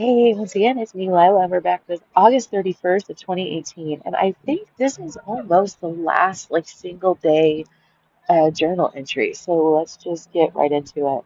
Hey, once again, it's me, Lila, and we're back with August 31st of 2018. And I think this is almost the last single day journal entry. So let's just get right into it.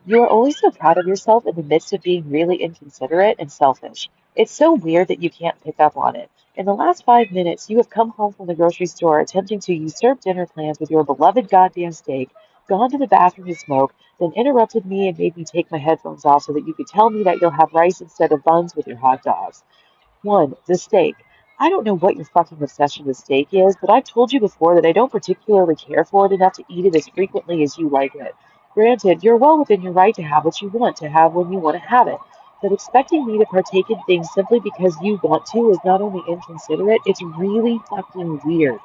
You are always so proud of yourself in the midst of being really inconsiderate and selfish. It's so weird that you can't pick up on it. In the last 5 minutes, you have come home from the grocery store attempting to usurp dinner plans with your beloved goddamn steak, gone to the bathroom to smoke, then interrupted me and made me take my headphones off so that you could tell me that you'll have rice instead of buns with your hot dogs. One, the steak. I don't know what your fucking obsession with steak is, but I've told you before that I don't particularly care for it enough to eat it as frequently as you like it. Granted, you're well within your right to have what you want to have when you want to have it, but expecting me to partake in things simply because you want to is not only inconsiderate, it's really fucking weird.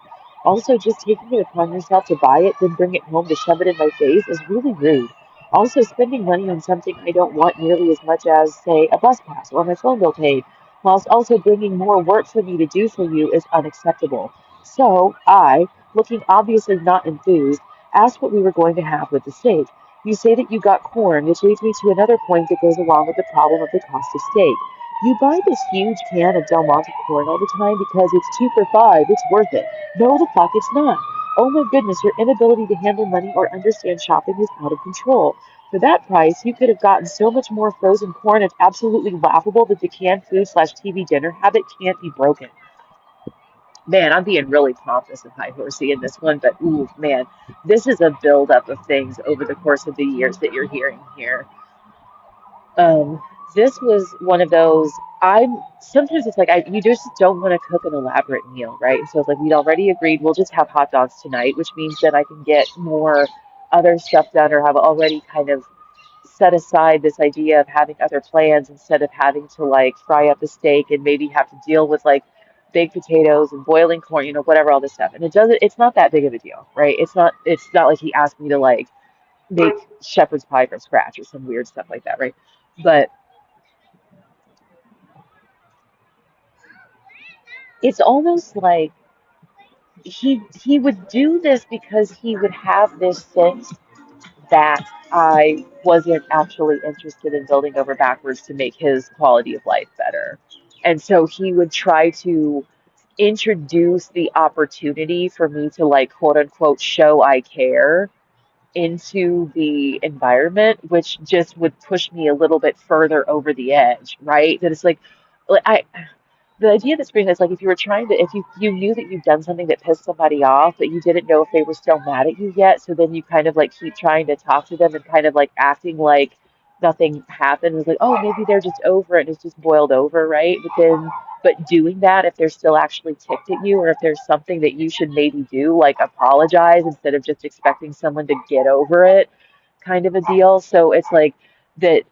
Also, just taking it upon yourself to buy it, then bring it home to shove it in my face is really rude. Also, spending money on something I don't want nearly as much as, say, a bus pass or my phone bill paid whilst also bringing more work for me to do for you is unacceptable. So I, looking obviously not enthused, asked what we were going to have with the steak. You say that you got corn, which leads me to another point that goes along with the problem of the cost of steak. You buy this huge can of Del Monte corn all the time because it's 2 for $5, it's worth it. No, the fuck it's not. Oh my goodness, your inability to handle money or understand shopping is out of control. For that price, you could have gotten so much more frozen corn. It's absolutely laughable that the canned food slash TV dinner habit can't be broken. Man, I'm being really pompous and high horsey in this one, but ooh, man, this is a buildup of things over the course of the years that you're hearing here. Um, this was one of those. I'm sometimes it's like you just don't want to cook an elaborate meal, right? So it's like we'd already agreed we'll just have hot dogs tonight, which means that I can get more other stuff done or have already kind of set aside this idea of having other plans instead of having to fry up a steak and maybe have to deal with baked potatoes and boiling corn, whatever, all this stuff. And it's not that big of a deal, right? It's not like he asked me to make shepherd's pie from scratch or some weird stuff like that, right? But it's almost like he would do this because he would have this sense that I wasn't actually interested in building over backwards to make his quality of life better. And so he would try to introduce the opportunity for me to quote unquote show I care into the environment, which just would push me a little bit further over the edge, right? That it's like I the idea that's being is if you were trying to if you knew that you've done something that pissed somebody off but you didn't know if they were still mad at you yet, so then you kind of keep trying to talk to them and kind of acting like nothing happened. It's like, oh, maybe they're just over it and it's just boiled over, right? But doing that if they're still actually ticked at you or if there's something that you should maybe do, like apologize instead of just expecting someone to get over it, kind of a deal. So it's like that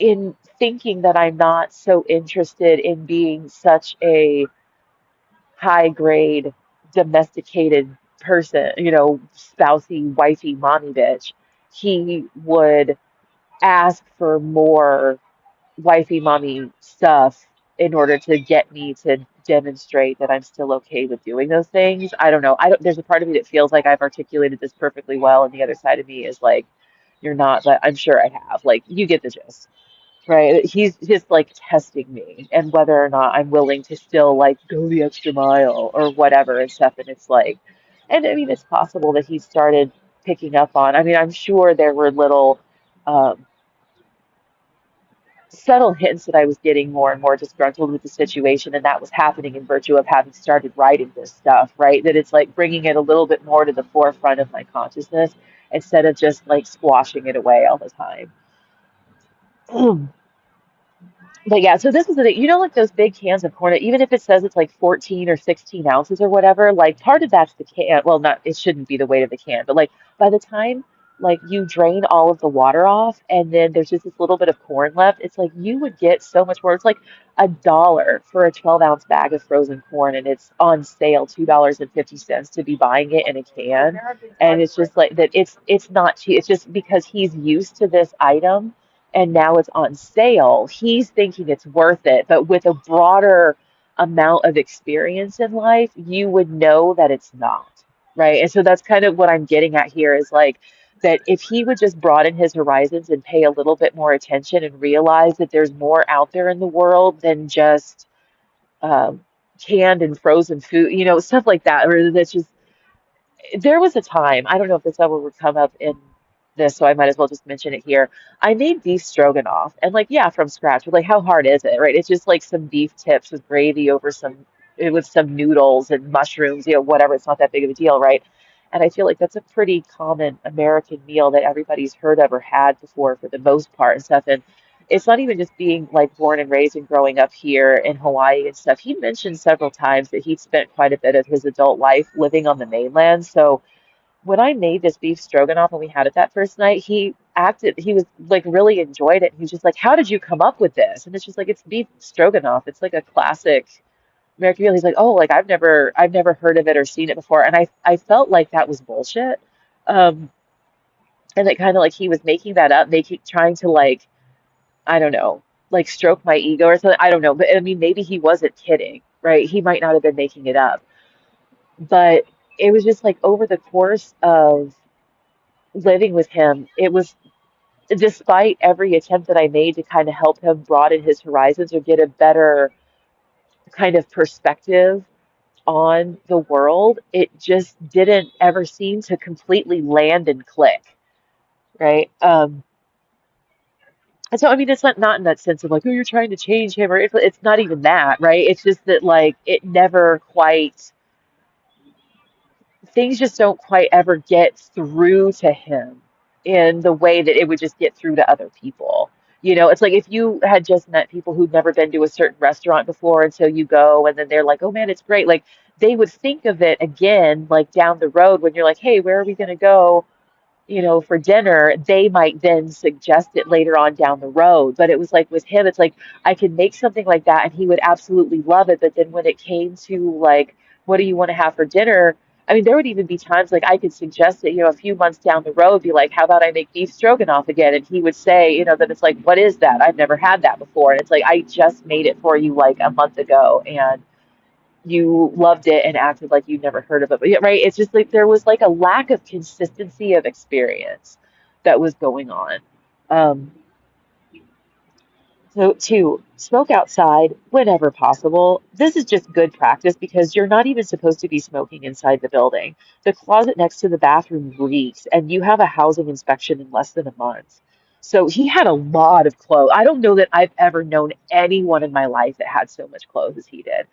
in thinking that I'm not so interested in being such a high grade domesticated person, spousey, wifey, mommy bitch, he would ask for more wifey, mommy stuff in order to get me to demonstrate that I'm still okay with doing those things. I don't know. I don't, there's a part of me that feels like I've articulated this perfectly well, and the other side of me is like, you're not, but I'm sure I have. Like, you get the gist. Right. He's just testing me and whether or not I'm willing to still go the extra mile or whatever and stuff. And it's and I mean, it's possible that he started picking up on, I mean, I'm sure there were little um, subtle hints that I was getting more and more disgruntled with the situation. And that was happening in virtue of having started writing this stuff, right? That it's bringing it a little bit more to the forefront of my consciousness instead of just squashing it away all the time. But yeah, so this is the thing. Those big cans of corn, even if it says it's 14 or 16 ounces or whatever, part of that's the can. Well, not, it shouldn't be the weight of the can, but by the time you drain all of the water off and then there's just this little bit of corn left, it's you would get so much more. It's like $1 for a 12-ounce bag of frozen corn and it's on sale $2.50 to be buying it in a can. And it's just that it's not cheap. It's just because he's used to this item and now it's on sale, he's thinking it's worth it. But with a broader amount of experience in life, you would know that it's not, right? And so that's kind of what I'm getting at here is that if he would just broaden his horizons and pay a little bit more attention and realize that there's more out there in the world than just um, canned and frozen food, stuff like that, or that's just there was a time, I don't know if this ever would come up in this, so I might as well just mention it here. I made beef stroganoff, and like, yeah, from scratch, but like, how hard is it, right? It's just like some beef tips with gravy over with some noodles and mushrooms, whatever. It's not that big of a deal, right? And I feel like that's a pretty common American meal that everybody's heard of or had before for the most part and stuff. And it's not even just being like born and raised and growing up here in Hawaii and stuff. He mentioned several times that he'd spent quite a bit of his adult life living on the mainland. So when I made this beef stroganoff and we had it that first night, he was like really enjoyed it. He was just like, "How did you come up with this?" And it's just like, it's beef stroganoff. It's like a classic American meal. He's like, "Oh, like I've never heard of it or seen it before." And I felt like that was bullshit. Um, and it kind of like he was making that up, trying to like, I don't know, like stroke my ego or something. I don't know. But I mean, maybe he wasn't kidding, right? He might not have been making it up. But it was just like over the course of living with him, it was despite every attempt that I made to kind of help him broaden his horizons or get a better kind of perspective on the world, it just didn't ever seem to completely land and click, right? And so, I mean, it's not in that sense of like, oh, you're trying to change him, or it's not even that, right? It's just that like it never quite, things just don't quite ever get through to him in the way that it would just get through to other people. It's like if you had just met people who'd never been to a certain restaurant before, and so you go, and then they're like, oh man, it's great. Like they would think of it again, like down the road when you're like, hey, where are we going to go? For dinner, they might then suggest it later on down the road. But it was like with him, it's like I could make something like that and he would absolutely love it. But then when it came to like, what do you want to have for dinner? I mean, there would even be times like I could suggest it, a few months down the road, be like, how about I make beef stroganoff again? And he would say, that it's like, what is that? I've never had that before. And it's like, I just made it for you like a month ago. And you loved it and acted like you'd never heard of it. But yeah, right, it's just like there was like a lack of consistency of experience that was going on. Um, so two, smoke outside whenever possible. This is just good practice because you're not even supposed to be smoking inside the building. The closet next to the bathroom reeks, and you have a housing inspection in less than a month. So he had a lot of clothes. I don't know that I've ever known anyone in my life that had so much clothes as he did.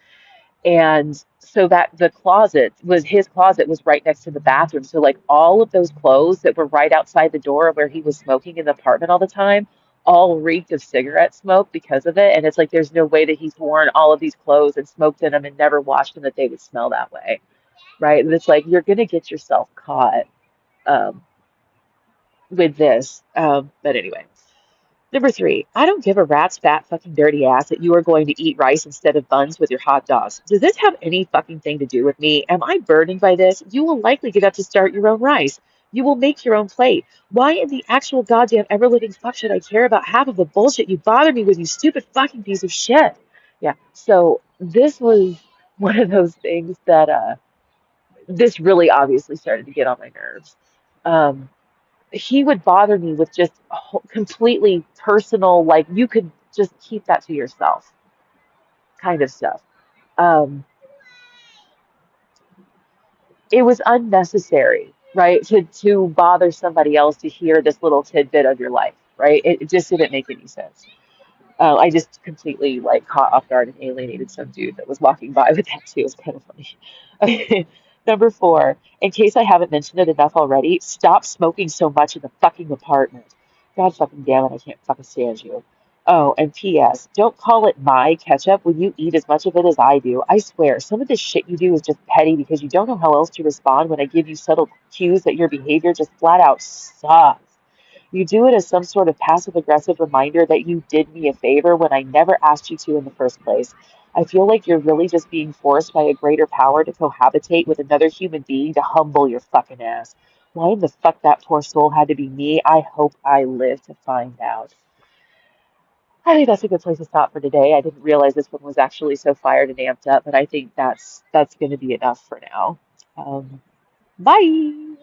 And so that his closet was right next to the bathroom. So like all of those clothes that were right outside the door of where he was smoking in the apartment all the time, all reeked of cigarette smoke because of it. And it's like there's no way that he's worn all of these clothes and smoked in them and never washed them that they would smell that way, right? And it's like you're gonna get yourself caught um, with this. But anyway. Number three, I don't give a rat's fat fucking dirty ass that you are going to eat rice instead of buns with your hot dogs. Does this have any fucking thing to do with me? Am I burdened by this? You will likely get up to start your own rice. You will make your own plate. Why in the actual goddamn ever living fuck should I care about half of the bullshit you bother me with, you stupid fucking piece of shit? Yeah, so this was one of those things that this really obviously started to get on my nerves. Um, he would bother me with just completely personal, like you could just keep that to yourself kind of stuff. Um, it was unnecessary, right? To bother somebody else to hear this little tidbit of your life, right? It just didn't make any sense. I just completely like caught off guard and alienated some dude that was walking by with that too. It was kind of funny. Okay. Number four, in case I haven't mentioned it enough already, stop smoking so much in the fucking apartment. God fucking damn it, I can't fucking stand you. Oh, and P.S. Don't call it my ketchup when you eat as much of it as I do. I swear, some of the shit you do is just petty because you don't know how else to respond when I give you subtle cues that your behavior just flat out sucks. You do it as some sort of passive aggressive reminder that you did me a favor when I never asked you to in the first place. I feel like you're really just being forced by a greater power to cohabitate with another human being to humble your fucking ass. Why in the fuck that poor soul had to be me? I hope I live to find out. I think that's a good place to stop for today. I didn't realize this one was actually so fired and amped up, but I think that's going to be enough for now. Bye.